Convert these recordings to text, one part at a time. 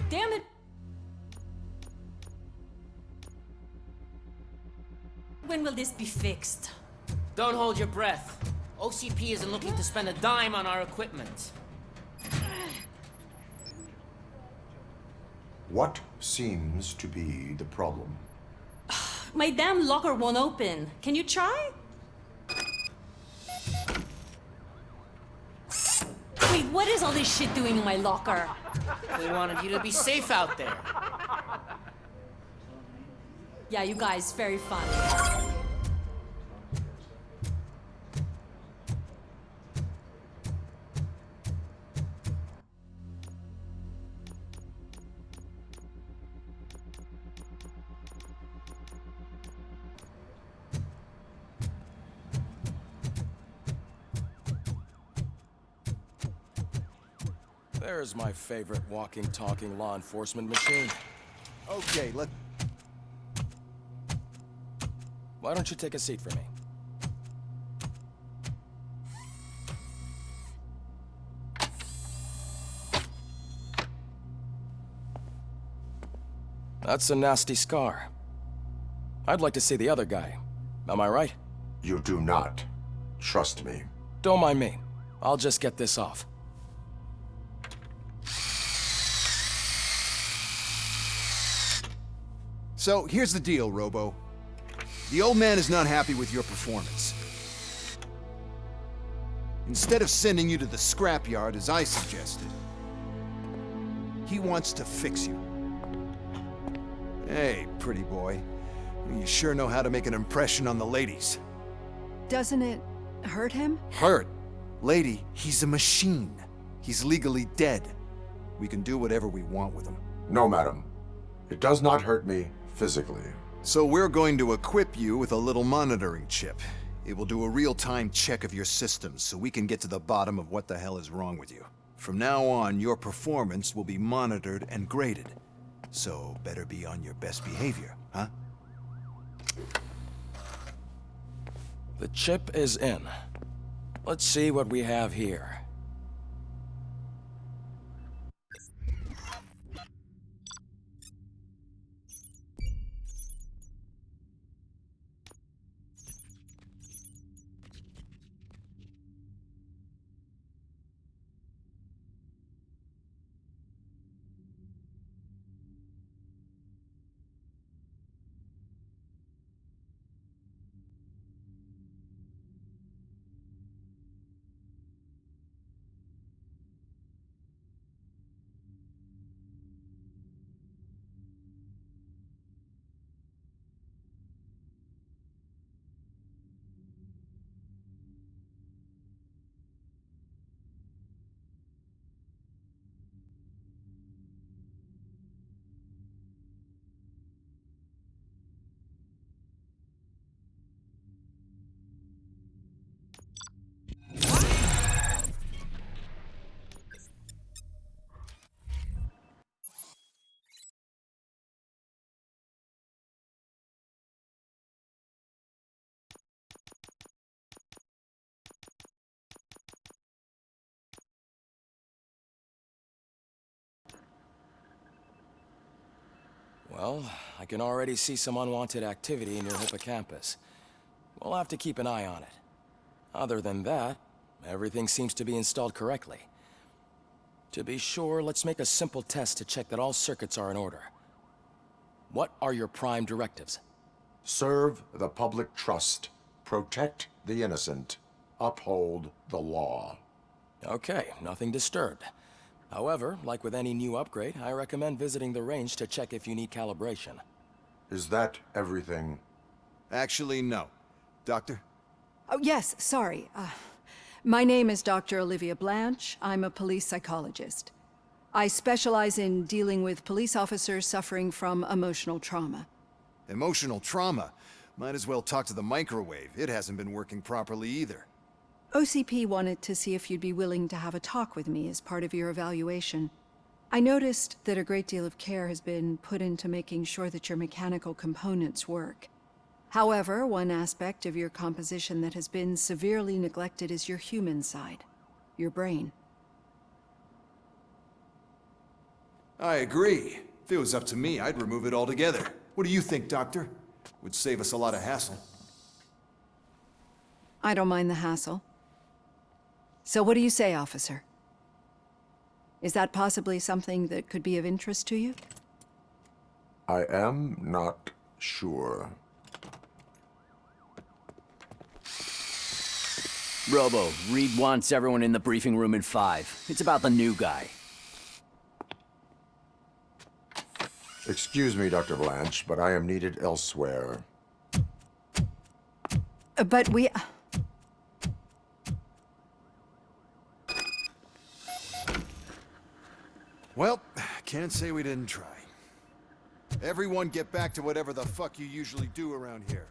Damn it! When will this be fixed? Don't hold your breath. OCP isn't looking to spend a dime on our equipment. What seems to be the problem? My damn locker won't open. Can you try? Wait, what is all this shit doing in my locker? We wanted you to be safe out there. Yeah, you guys, very funny. There's my favorite walking, talking law enforcement machine. Okay, Why don't you take a seat for me? That's a nasty scar. I'd like to see the other guy. Am I right? You do not. Trust me. Don't mind me. I'll just get this off. So, here's the deal, Robo. The old man is not happy with your performance. Instead of sending you to the scrapyard, as I suggested, he wants to fix you. Hey, pretty boy. You sure know how to make an impression on the ladies. Doesn't it hurt him? Hurt? Lady, he's a machine. He's legally dead. We can do whatever we want with him. No, madam. It does not hurt me physically. So we're going to equip you with a little monitoring chip. It will do a real-time check of your systems so we can get to the bottom of what the hell is wrong with you. From now on, your performance will be monitored and graded. So better be on your best behavior, huh? The chip is in. Let's see what we have here. Well, I can already see some unwanted activity in your hippocampus. We'll have to keep an eye on it. Other than that, everything seems to be installed correctly. To be sure, let's make a simple test to check that all circuits are in order. What are your prime directives? Serve the public trust. Protect the innocent. Uphold the law. Okay, nothing disturbed. However, like with any new upgrade, I recommend visiting the range to check if you need calibration. Is that everything? Actually, no. Doctor? Oh, yes, sorry. My name is Dr. Olivia Blanche. I'm a police psychologist. I specialize in dealing with police officers suffering from emotional trauma. Emotional trauma? Might as well talk to the microwave. It hasn't been working properly either. OCP wanted to see if you'd be willing to have a talk with me as part of your evaluation. I noticed that a great deal of care has been put into making sure that your mechanical components work. However, one aspect of your composition that has been severely neglected is your human side, your brain. I agree. If it was up to me, I'd remove it altogether. What do you think, Doctor? Would save us a lot of hassle. I don't mind the hassle. So what do you say, officer? Is that possibly something that could be of interest to you? I am not sure. Robo, Reed wants everyone in the briefing room in 5. It's about the new guy. Excuse me, Dr. Blanche, but I am needed elsewhere. But we... Well, can't say we didn't try. Everyone get back to whatever the fuck you usually do around here.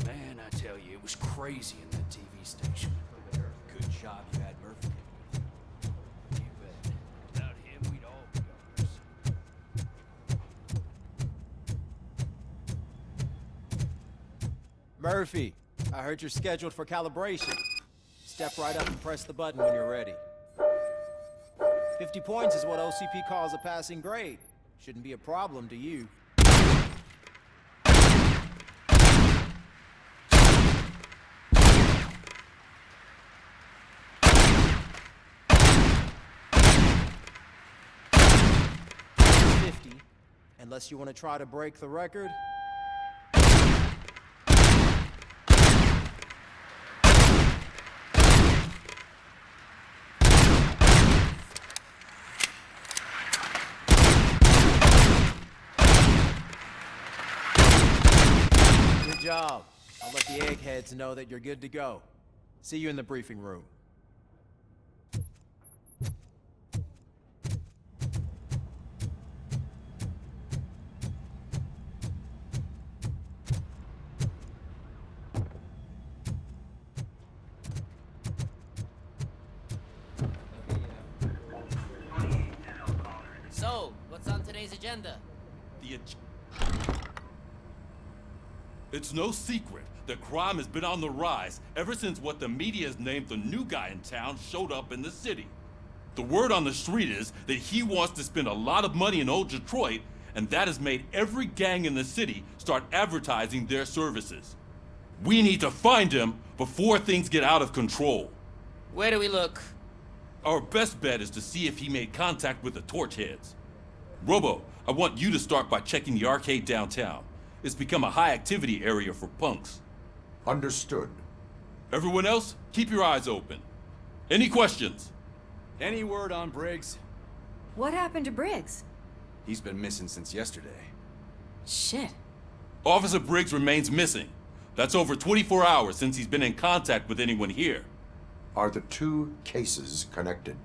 Man, I tell you, it was crazy in that TV station. Good job you had Murphy. You bet. Without him, we'd all be owners. Murphy, I heard you're scheduled for calibration. Step right up and press the button when you're ready. 50 points is what OCP calls a passing grade. Shouldn't be a problem to you. Unless you want to try to break the record. Good job. I'll let the eggheads know that you're good to go. See you in the briefing room. So, what's on today's agenda? It's no secret that crime has been on the rise ever since what the media has named the new guy in town showed up in the city. The word on the street is that he wants to spend a lot of money in old Detroit, and that has made every gang in the city start advertising their services. We need to find him before things get out of control. Where do we look? Our best bet is to see if he made contact with the Torchheads. Robo, I want you to start by checking the arcade downtown. It's become a high-activity area for punks. Understood. Everyone else, keep your eyes open. Any questions? Any word on Briggs? What happened to Briggs? He's been missing since yesterday. Shit. Officer Briggs remains missing. That's over 24 hours since he's been in contact with anyone here. Are the two cases connected?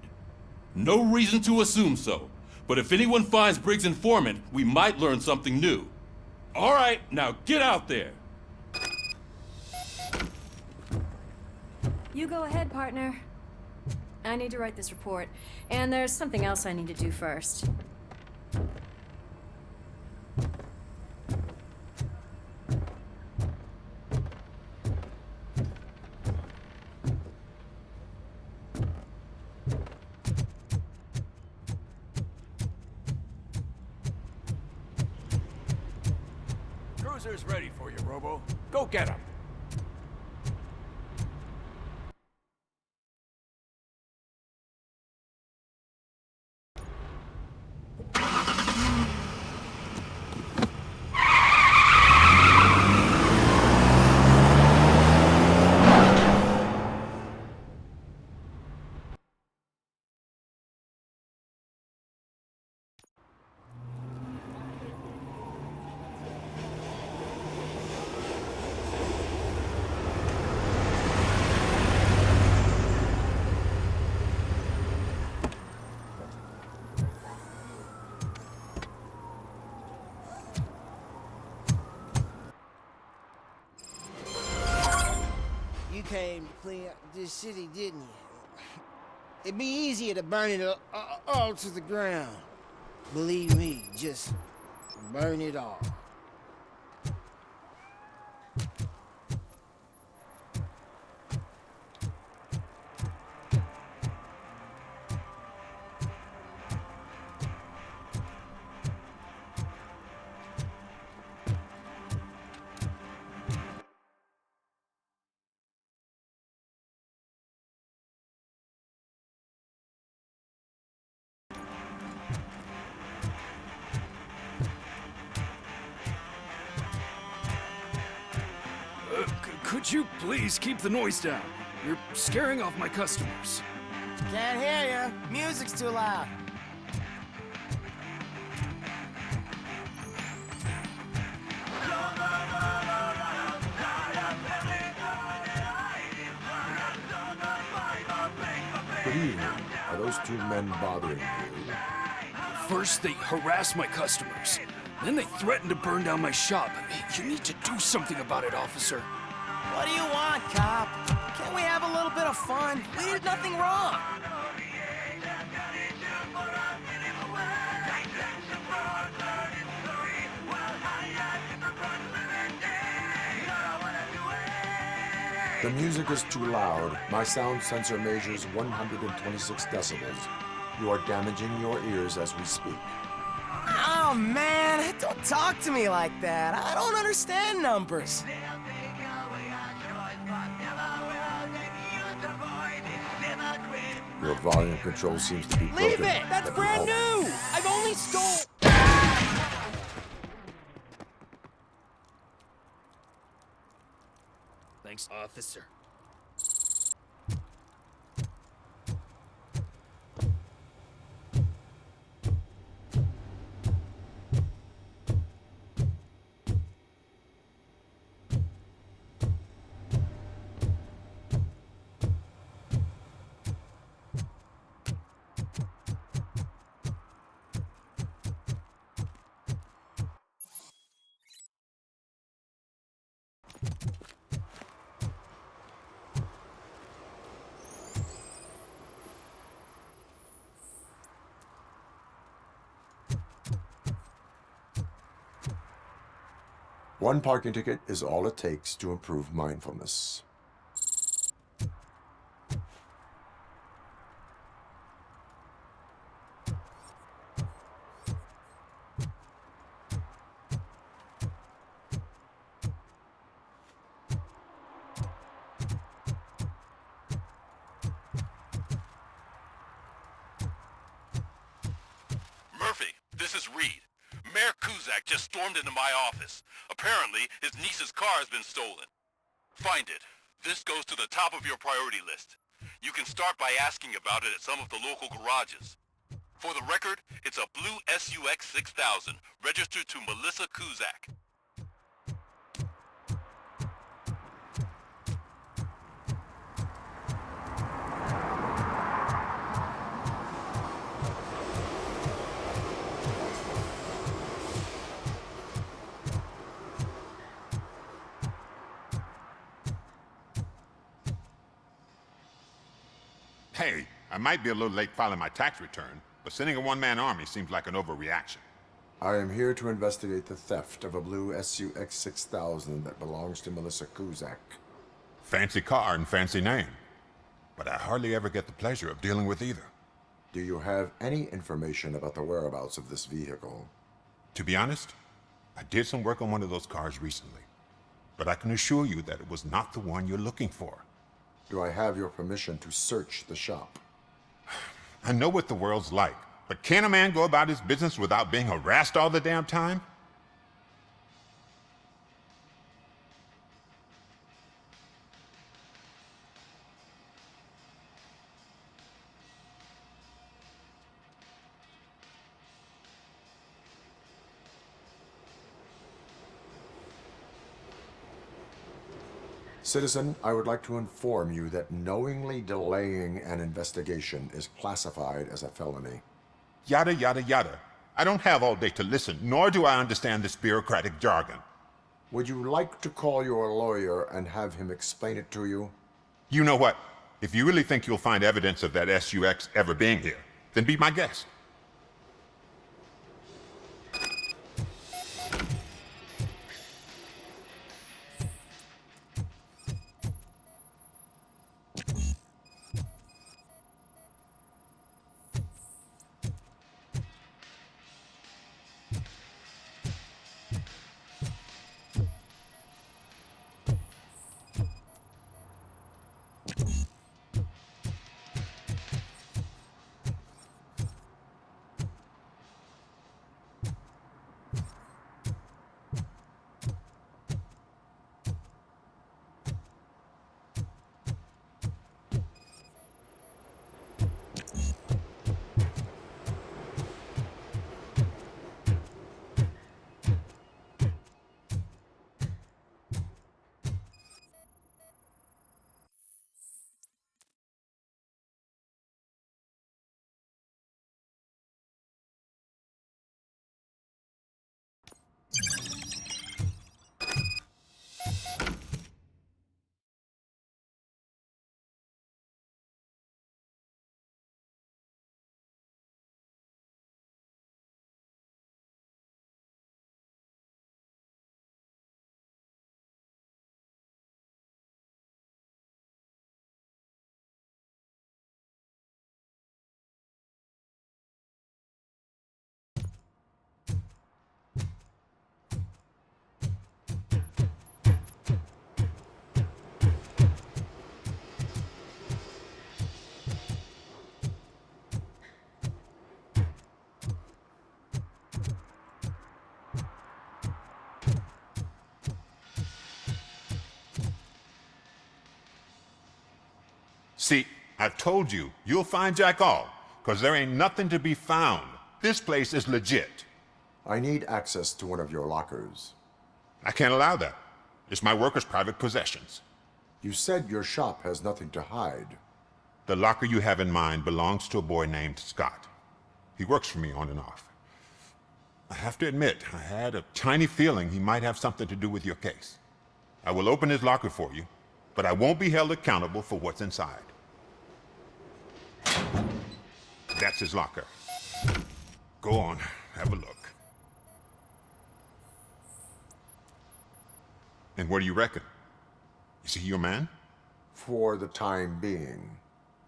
No reason to assume so. But if anyone finds Briggs' informant, we might learn something new. All right, now get out there. You go ahead, partner. I need to write this report, and there's something else I need to do first. Cruiser's ready for you, Robo. Go get him. you came to clean up this city, didn't you? It'd be easier to burn it all to the ground. Believe me, just burn it all. Could you please keep the noise down? You're scaring off my customers. Can't hear you. Music's too loud. Good evening. Are those two men bothering you? First, they harass my customers. Then they threaten to burn down my shop. You need to do something about it, officer. What do you want, cop? Can't we have a little bit of fun? We did nothing wrong. The music is too loud. My sound sensor measures 126 decibels. You are damaging your ears as we speak. Oh, man, don't talk to me like that. I don't understand numbers. Your volume control seems to be broken. Leave it! That's brand new! I've only stole... Thanks, officer. One parking ticket is all it takes to improve mindfulness. Murphy, this is Reed. Mayor Kuzak just stormed into my office. Apparently, his niece's car has been stolen. Find it. This goes to the top of your priority list. You can start by asking about it at some of the local garages. For the record, it's a blue SUX 6000, registered to Melissa Kuzak. Hey, I might be a little late filing my tax return, but sending a one-man army seems like an overreaction. I am here to investigate the theft of a blue SUX 6000 that belongs to Melissa Kuzak. Fancy car and fancy name, but I hardly ever get the pleasure of dealing with either. Do you have any information about the whereabouts of this vehicle? To be honest, I did some work on one of those cars recently, but I can assure you that it was not the one you're looking for. Do I have your permission to search the shop? I know what the world's like, but can a man go about his business without being harassed all the damn time? Citizen, I would like to inform you that knowingly delaying an investigation is classified as a felony. Yada, yada, yada. I don't have all day to listen, nor do I understand this bureaucratic jargon. Would you like to call your lawyer and have him explain it to you? You know what? If you really think you'll find evidence of that SUX ever being here, then be my guest. See, I told you, you'll find Jack all, because there ain't nothing to be found. This place is legit. I need access to one of your lockers. I can't allow that. It's my workers' private possessions. You said your shop has nothing to hide. The locker you have in mind belongs to a boy named Scott. He works for me on and off. I have to admit, I had a tiny feeling he might have something to do with your case. I will open his locker for you, but I won't be held accountable for what's inside. That's his locker. Go on, have a look. And what do you reckon? Is he your man? For the time being.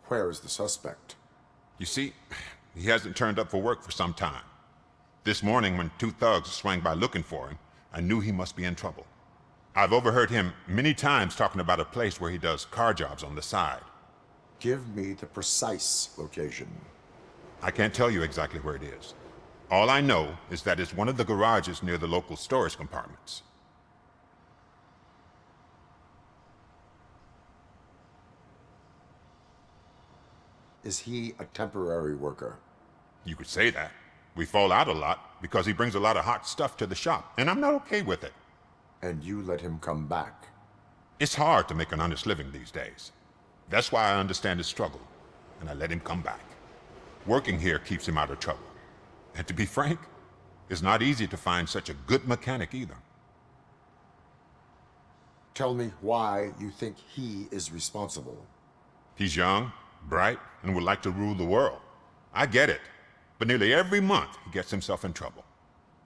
Where is the suspect? You see, he hasn't turned up for work for some time. This morning, when two thugs swang by looking for him, I knew he must be in trouble. I've overheard him many times talking about a place where he does car jobs on the side. Give me the precise location. I can't tell you exactly where it is. All I know is that it's one of the garages near the local storage compartments. Is he a temporary worker? You could say that. We fall out a lot because he brings a lot of hot stuff to the shop, and I'm not okay with it. And you let him come back? It's hard to make an honest living these days. That's why I understand his struggle, and I let him come back. Working here keeps him out of trouble. And to be frank, it's not easy to find such a good mechanic either. Tell me why you think he is responsible. He's young, bright, and would like to rule the world. I get it. But nearly every month, he gets himself in trouble.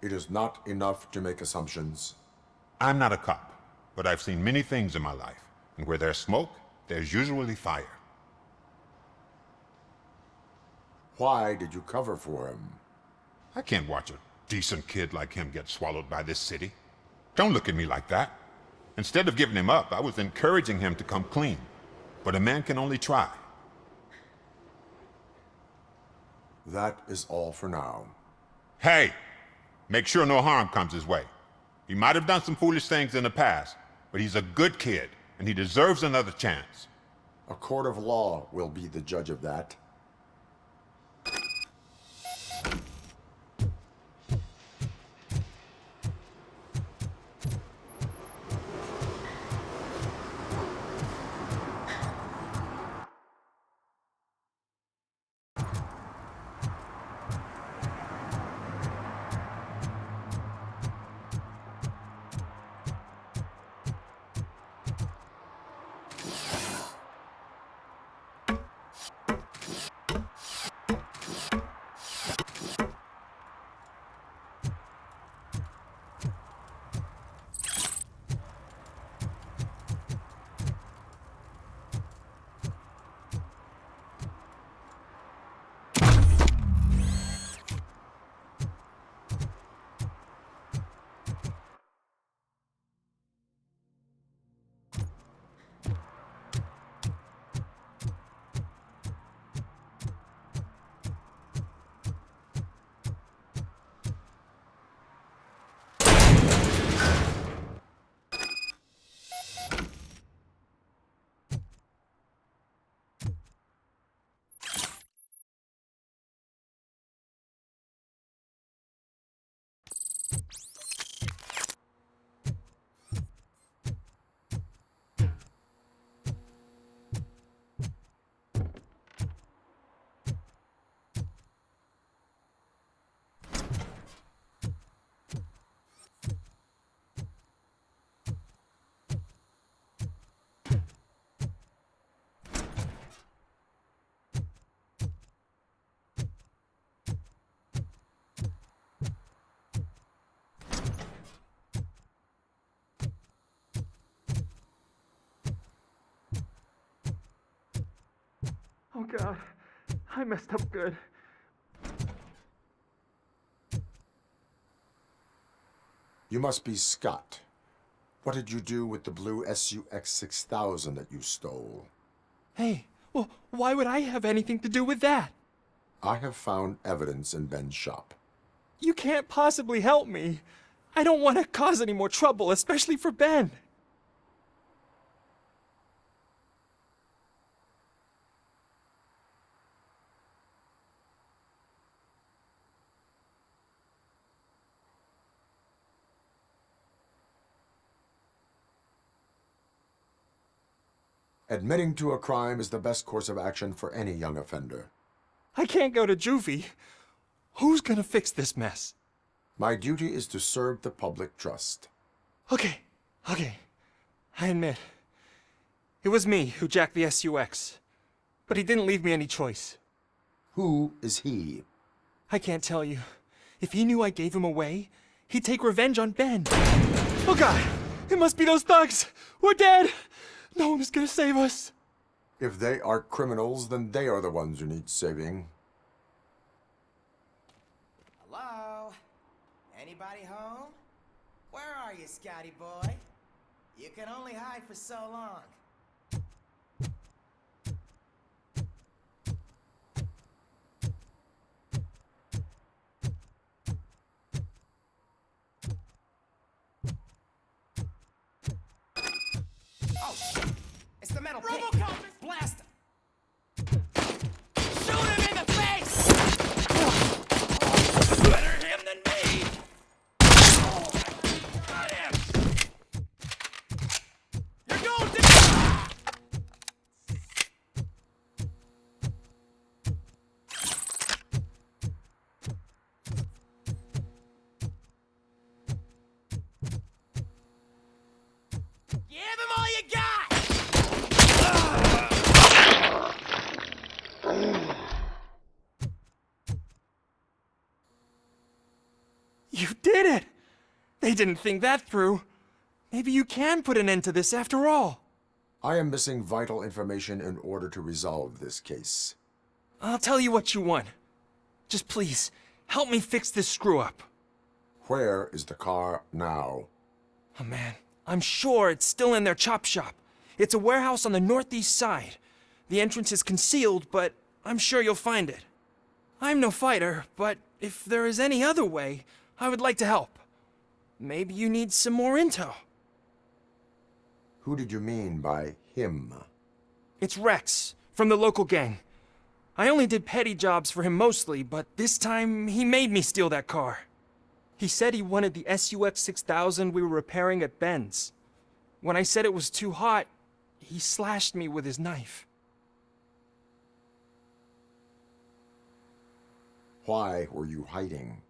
It is not enough to make assumptions. I'm not a cop, but I've seen many things in my life. And where there's smoke, there's usually fire. Why did you cover for him? I can't watch a decent kid like him get swallowed by this city. Don't look at me like that. Instead of giving him up, I was encouraging him to come clean. But a man can only try. That is all for now. Hey! Make sure no harm comes his way. He might have done some foolish things in the past, but he's a good kid, and he deserves another chance. A court of law will be the judge of that. Oh God, I messed up good. You must be Scott. What did you do with the blue SUX 6000 that you stole? Hey, well, why would I have anything to do with that? I have found evidence in Ben's shop. You can't possibly help me. I don't want to cause any more trouble, especially for Ben. Admitting to a crime is the best course of action for any young offender. I can't go to juvie. Who's gonna fix this mess? My duty is to serve the public trust. Okay. I admit. It was me who jacked the SUX. But he didn't leave me any choice. Who is he? I can't tell you. If he knew I gave him away, he'd take revenge on Ben. Oh God! It must be those thugs! We're dead! No one is gonna save us. If they are criminals, then they are the ones who need saving. Hello? Anybody home? Where are you, Scotty boy? You can only hide for so long. Oh, shit! It's the metal pig! Robocop is Blast him! Shoot him in the face! Better him than me! Got him! You're going to... Give him all you got! You did it! They didn't think that through. Maybe you can put an end to this after all. I am missing vital information in order to resolve this case. I'll tell you what you want. Just please, help me fix this screw-up. Where is the car now? Oh man, I'm sure it's still in their chop shop. It's a warehouse on the northeast side. The entrance is concealed, but I'm sure you'll find it. I'm no fighter, but if there is any other way, I would like to help. Maybe you need some more intel. Who did you mean by him? It's Rex, from the local gang. I only did petty jobs for him mostly, but this time he made me steal that car. He said he wanted the SUX 6000 we were repairing at Ben's. When I said it was too hot, he slashed me with his knife. Why were you hiding?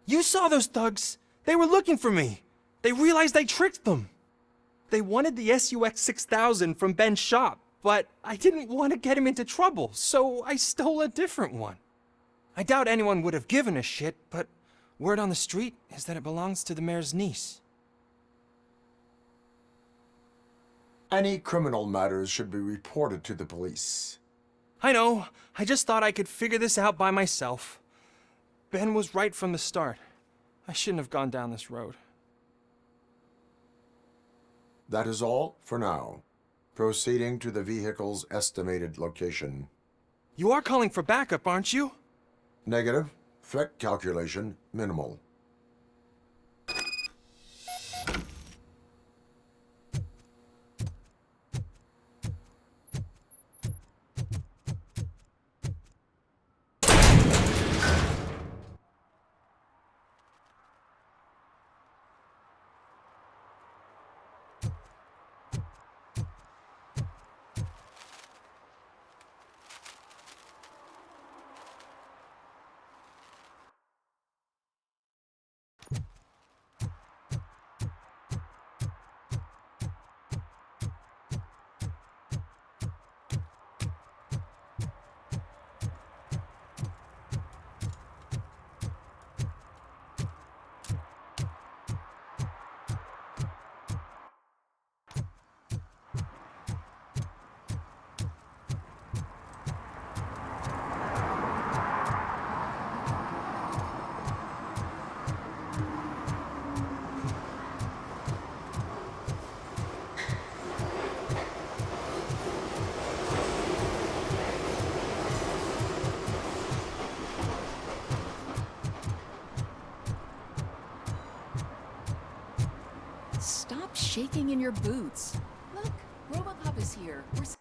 You saw those thugs. They were looking for me. They realized I tricked them. They wanted the SUX 6000 from Ben's shop, but I didn't want to get him into trouble, so I stole a different one. I doubt anyone would have given a shit, but word on the street is that it belongs to the mayor's niece. Any criminal matters should be reported to the police. I know. I just thought I could figure this out by myself. Ben was right from the start. I shouldn't have gone down this road. That is all for now. Proceeding to the vehicle's estimated location. You are calling for backup, aren't you? Negative. Threat calculation minimal. shaking in your boots? Look, Robocop is here. We're safe.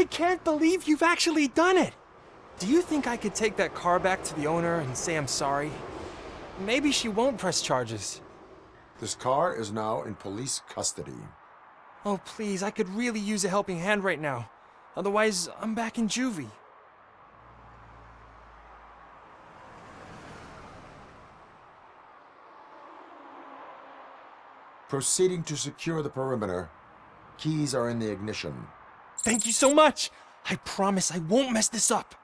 I can't believe you've actually done it! Do you think I could take that car back to the owner and say I'm sorry? Maybe she won't press charges. This car is now in police custody. Oh, please, I could really use a helping hand right now. Otherwise, I'm back in juvie. Proceeding to secure the perimeter. Keys are in the ignition. Thank you so much! I promise I won't mess this up.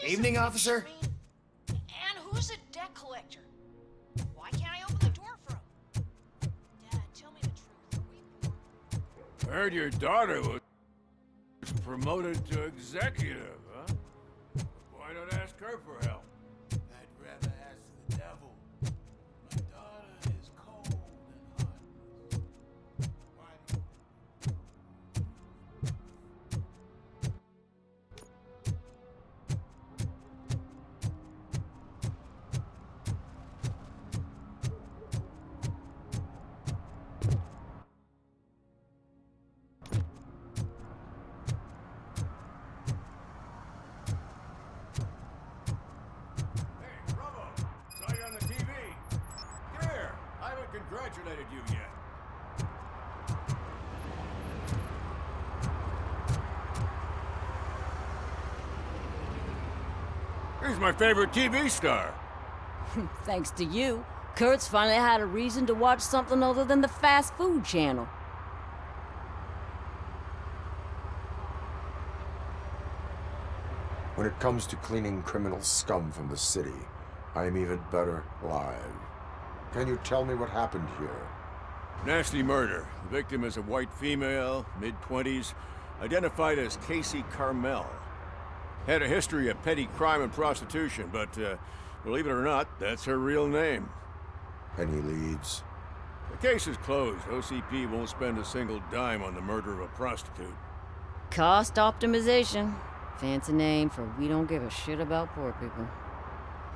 Evening, officer. And who's a debt collector? Why can't I open the door for him? Dad, tell me the truth. I heard your daughter was promoted to executive, huh? Why not ask her for help? I'd rather ask the devil. My daughter is cold and heartless. Why Hey, Robo! Saw you on the TV. Come here. I haven't congratulated you yet. He's my favorite TV star. Thanks to you, Kurt's finally had a reason to watch something other than the fast food channel. When it comes to cleaning criminal scum from the city, I am even better live. Can you tell me what happened here? Nasty murder. The victim is a white female, mid-20s, identified as Casey Carmel. Had a history of petty crime and prostitution, but believe it or not, that's her real name. Any leads? The case is closed. OCP won't spend a single dime on the murder of a prostitute. Cost optimization. Fancy name for we don't give a shit about poor people.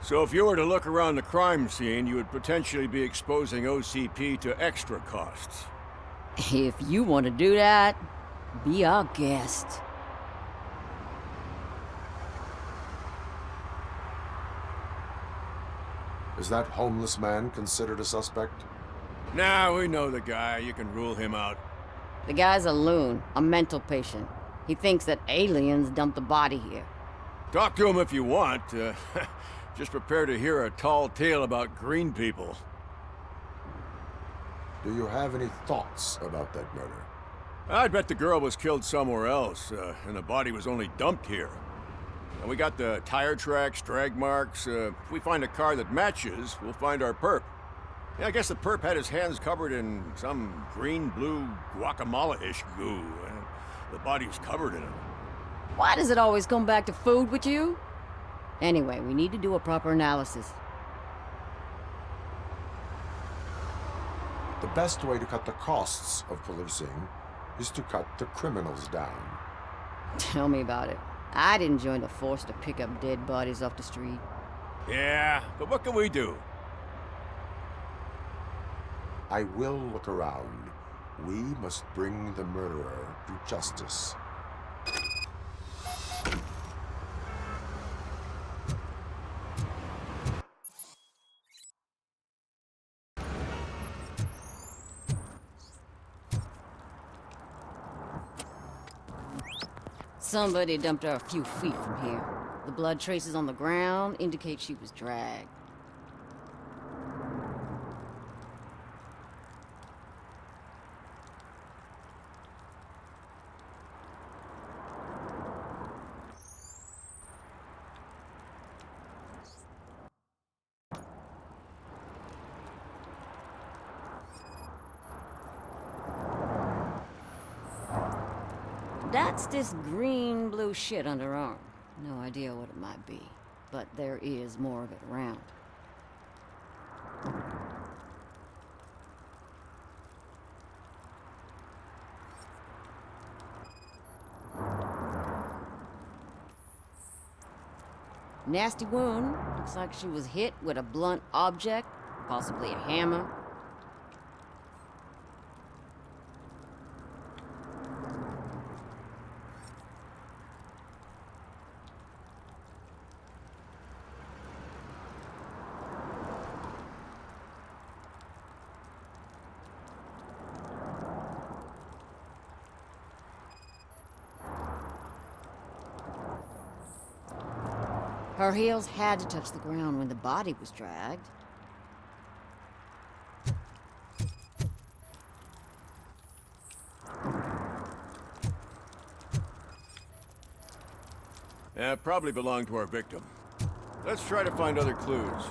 So if you were to look around the crime scene, you would potentially be exposing OCP to extra costs. If you want to do that, be our guest. Is that homeless man considered a suspect? Nah, we know the guy. You can rule him out. The guy's a loon, a mental patient. He thinks that aliens dumped the body here. Talk to him if you want. Just prepare to hear a tall tale about green people. Do you have any thoughts about that murder? I'd bet the girl was killed somewhere else, and the body was only dumped here. And we got the tire tracks, drag marks. If we find a car that matches, we'll find our perp. Yeah, I guess the perp had his hands covered in some green-blue guacamole-ish goo. The body was covered in it. Why does it always come back to food with you? Anyway, we need to do a proper analysis. The best way to cut the costs of policing is to cut the criminals down. Tell me about it. I didn't join the force to pick up dead bodies off the street. Yeah, but what can we do? I will look around. We must bring the murderer to justice. Somebody dumped her a few feet from here. The blood traces on the ground indicate she was dragged. That's this green-blue shit under her arm. No idea what it might be, but there is more of it around. Nasty wound. Looks like she was hit with a blunt object, possibly a hammer. Her heels had to touch the ground when the body was dragged. Yeah, probably belonged to our victim. Let's try to find other clues.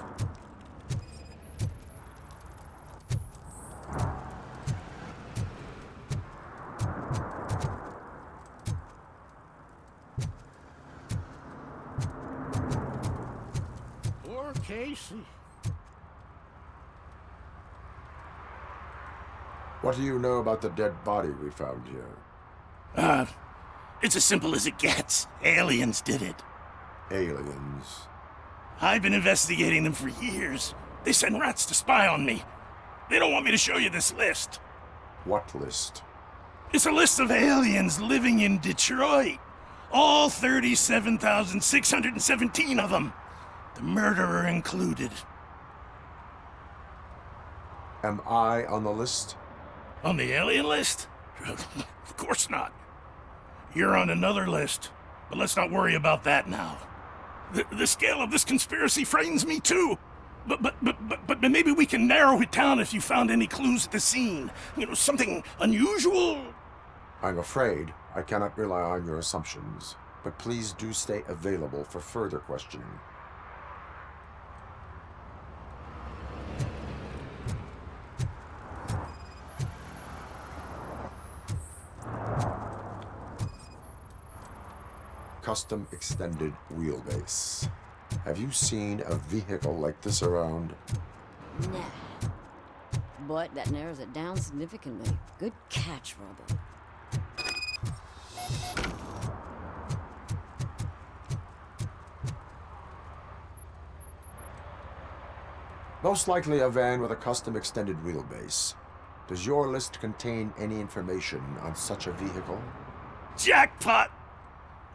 Poor Casey. What do you know about the dead body we found here? It's as simple as it gets. Aliens did it. Aliens? I've been investigating them for years. They send rats to spy on me. They don't want me to show you this list. What list? It's a list of aliens living in Detroit. All 37,617 of them. The murderer included. Am I on the list? On the alien list? Of course not. You're on another list, but let's not worry about that now. The scale of this conspiracy frightens me too. But maybe we can narrow it down if you found any clues at the scene. You know, something unusual. I'm afraid I cannot rely on your assumptions, but please do stay available for further questioning. Custom extended wheelbase. Have you seen a vehicle like this around? Nah. But that narrows it down significantly. Good catch, Robo. Most likely a van with a custom extended wheelbase. Does your list contain any information on such a vehicle? Jackpot!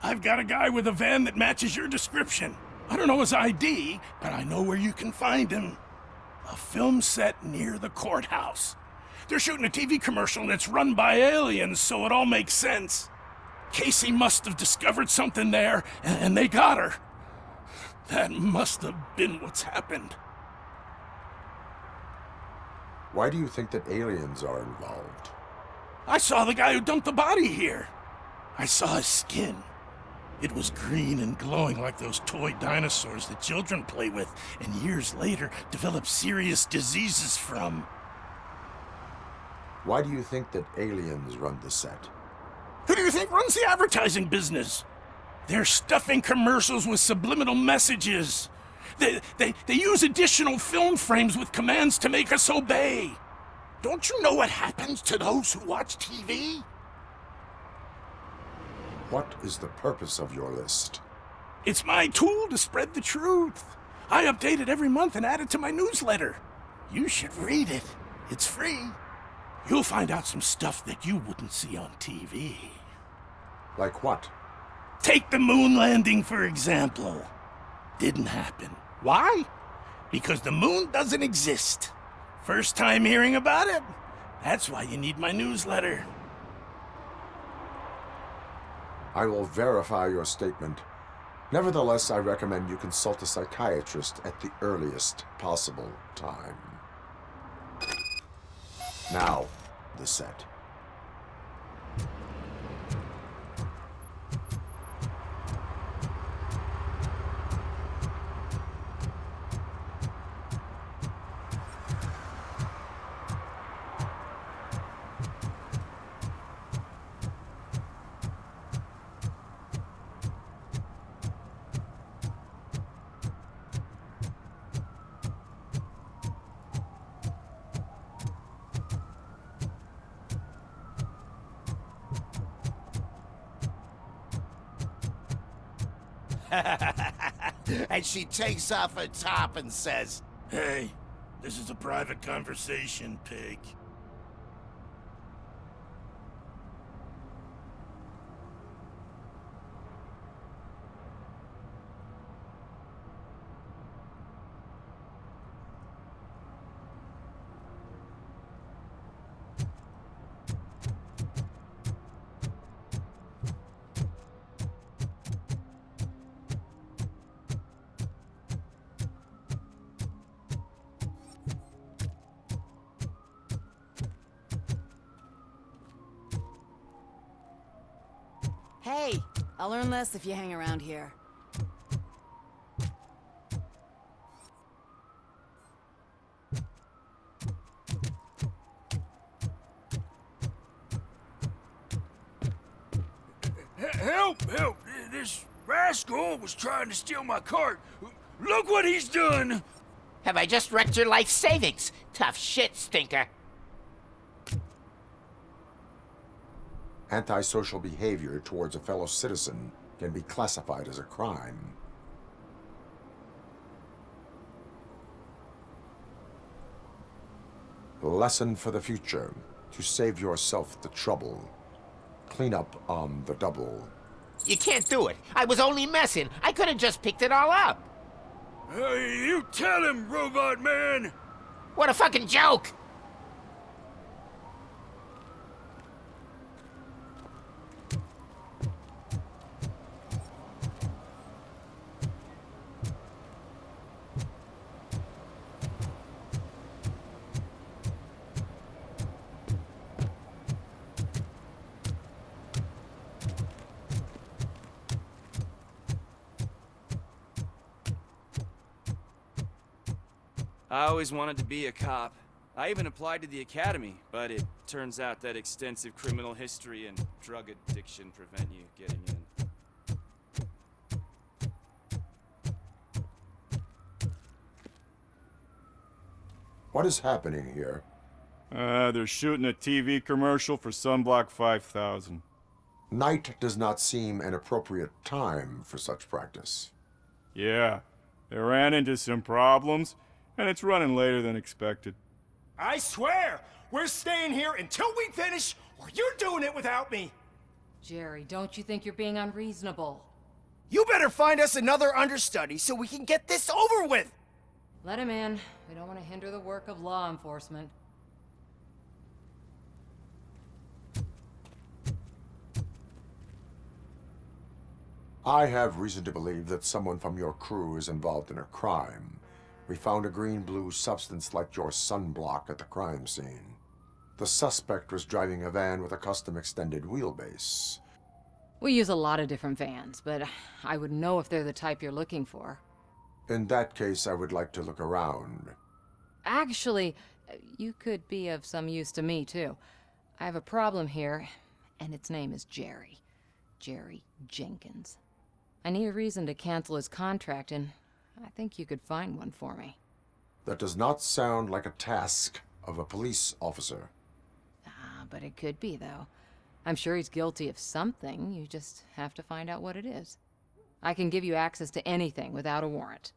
I've got a guy with a van that matches your description. I don't know his ID, but I know where you can find him. A film set near the courthouse. They're shooting a TV commercial and it's run by aliens, so it all makes sense. Casey must have discovered something there, and they got her. That must have been what's happened. Why do you think that aliens are involved? I saw the guy who dumped the body here. I saw his skin. It was green and glowing like those toy dinosaurs that children play with and years later develop serious diseases from. Why do you think that aliens run the set? Who do you think runs the advertising business? They're stuffing commercials with subliminal messages. They use additional film frames with commands to make us obey. Don't you know what happens to those who watch TV? What is the purpose of your list? It's my tool to spread the truth. I update it every month and add it to my newsletter. You should read it. It's free. You'll find out some stuff that you wouldn't see on TV. Like what? Take the moon landing, for example. Didn't happen. Why? Because the moon doesn't exist. First time hearing about it? That's why you need my newsletter. I will verify your statement. Nevertheless, I recommend you consult a psychiatrist at the earliest possible time. Now, the set. And she takes off her top and says, Hey, this is a private conversation, pig. Hey, I'll earn less if you hang around here. Help! Help! This rascal was trying to steal my cart. Look what he's done! Have I just wrecked your life savings? Tough shit, stinker. Antisocial behavior towards a fellow citizen can be classified as a crime. Lesson for the future: to save yourself the trouble. Clean up on the double. You can't do it. I was only messing. I could have just picked it all up. Hey, you tell him, Robot Man! What a fucking joke! I always wanted to be a cop. I even applied to the academy, but it turns out that extensive criminal history and drug addiction prevent you getting in. What is happening here? They're shooting a TV commercial for Sunblock 5000. Night does not seem an appropriate time for such practice. Yeah, they ran into some problems, and it's running later than expected. I swear, we're staying here until we finish, or you're doing it without me! Jerry, don't you think you're being unreasonable? You better find us another understudy so we can get this over with! Let him in. We don't want to hinder the work of law enforcement. I have reason to believe that someone from your crew is involved in a crime. We found a green-blue substance like your sunblock at the crime scene. The suspect was driving a van with a custom extended wheelbase. We use a lot of different vans, but I would know if they're the type you're looking for. In that case, I would like to look around. Actually, you could be of some use to me, too. I have a problem here, and its name is Jerry. Jerry Jenkins. I need a reason to cancel his contract, and I think you could find one for me. That does not sound like a task of a police officer. Ah, but it could be, though. I'm sure he's guilty of something. You just have to find out what it is. I can give you access to anything without a warrant.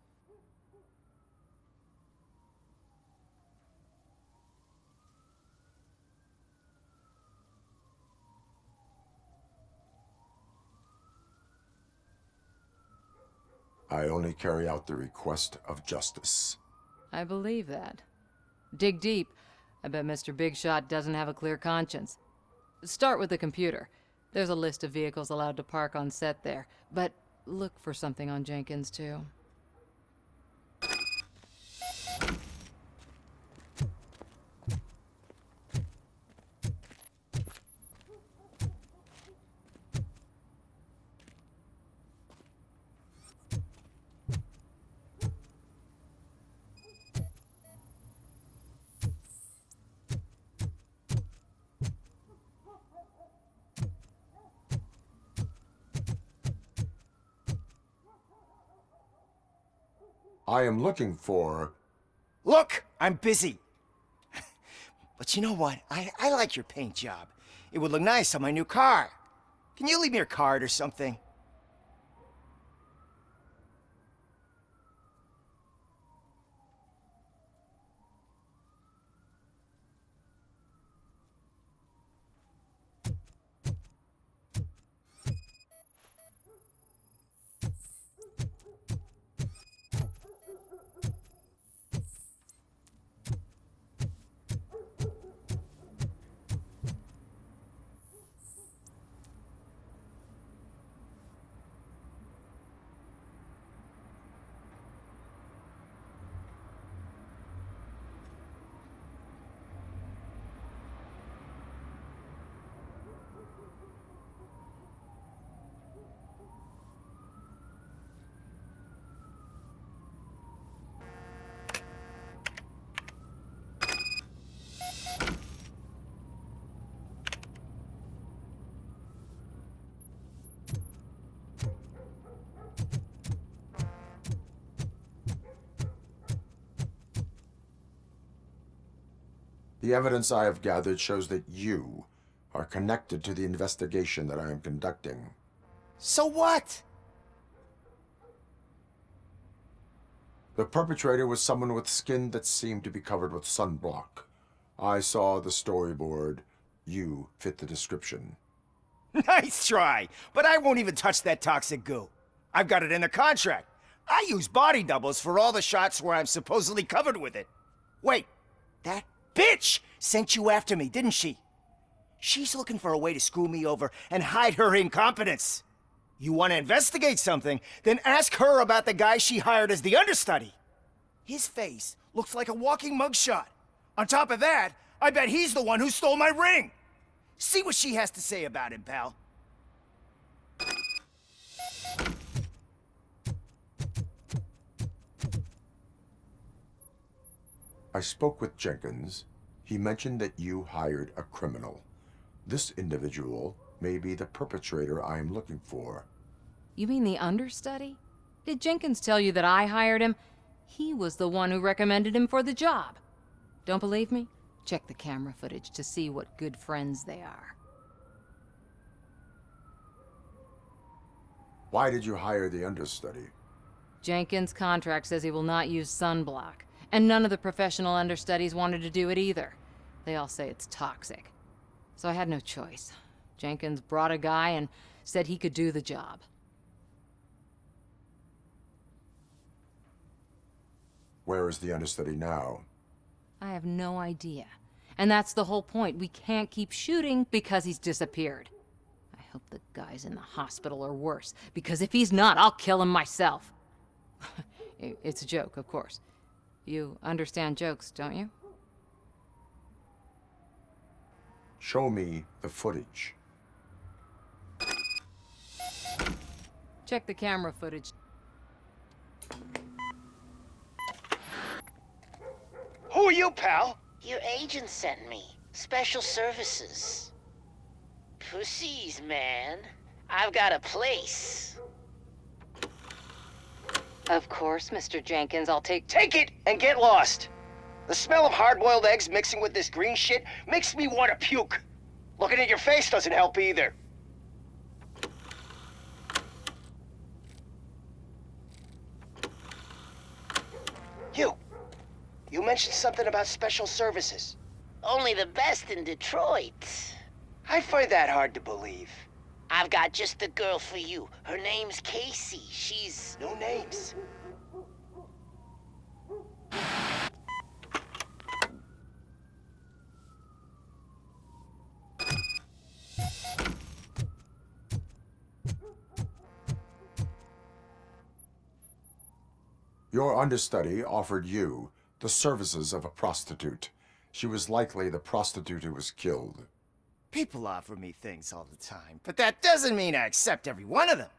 I only carry out the request of justice. I believe that. Dig deep. I bet Mr. Big Shot doesn't have a clear conscience. Start with the computer. There's a list of vehicles allowed to park on set there, but look for something on Jenkins, too. I am looking for... Look, I'm busy. But you know what? I like your paint job. It would look nice on my new car. Can you leave me your card or something? The evidence I have gathered shows that you are connected to the investigation that I am conducting. So what? The perpetrator was someone with skin that seemed to be covered with sunblock. I saw the storyboard. You fit the description. Nice try, but I won't even touch that toxic goo. I've got it in the contract. I use body doubles for all the shots where I'm supposedly covered with it. Wait, that bitch sent you after me, didn't she? She's looking for a way to screw me over and hide her incompetence. You want to investigate something, then ask her about the guy she hired as the understudy. His face looks like a walking mugshot. On top of that, I bet he's the one who stole my ring. See what she has to say about him, pal. I spoke with Jenkins. He mentioned that you hired a criminal. This individual may be the perpetrator I am looking for. You mean the understudy? Did Jenkins tell you that I hired him? He was the one who recommended him for the job. Don't believe me? Check the camera footage to see what good friends they are. Why did you hire the understudy? Jenkins' contract says he will not use sunblock, and none of the professional understudies wanted to do it either. They all say it's toxic. So I had no choice. Jenkins brought a guy and said he could do the job. Where is the understudy now? I have no idea. And that's the whole point. We can't keep shooting because he's disappeared. I hope the guy's in the hospital or worse, because if he's not, I'll kill him myself. It's a joke, of course. You understand jokes, don't you? Show me the footage. Check the camera footage. Who are you, pal? Your agent sent me. Special services. Pussies, man. I've got a place. Of course, Mr. Jenkins, I'll take it and get lost. The smell of hard-boiled eggs mixing with this green shit makes me want to puke. Looking at your face doesn't help either. You mentioned something about special services. Only the best in Detroit. I find that hard to believe. I've got just the girl for you. Her name's Casey. She's... No names. Your understudy offered you the services of a prostitute. She was likely the prostitute who was killed. People offer me things all the time, but that doesn't mean I accept every one of them.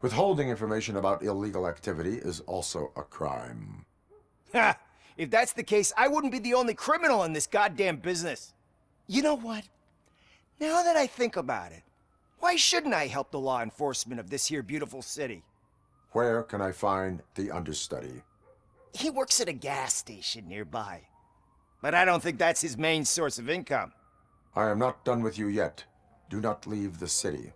Withholding information about illegal activity is also a crime. Ha! If that's the case, I wouldn't be the only criminal in this goddamn business. You know what? Now that I think about it, why shouldn't I help the law enforcement of this here beautiful city? Where can I find the understudy? He works at a gas station nearby. But I don't think that's his main source of income. I am not done with you yet. Do not leave the city.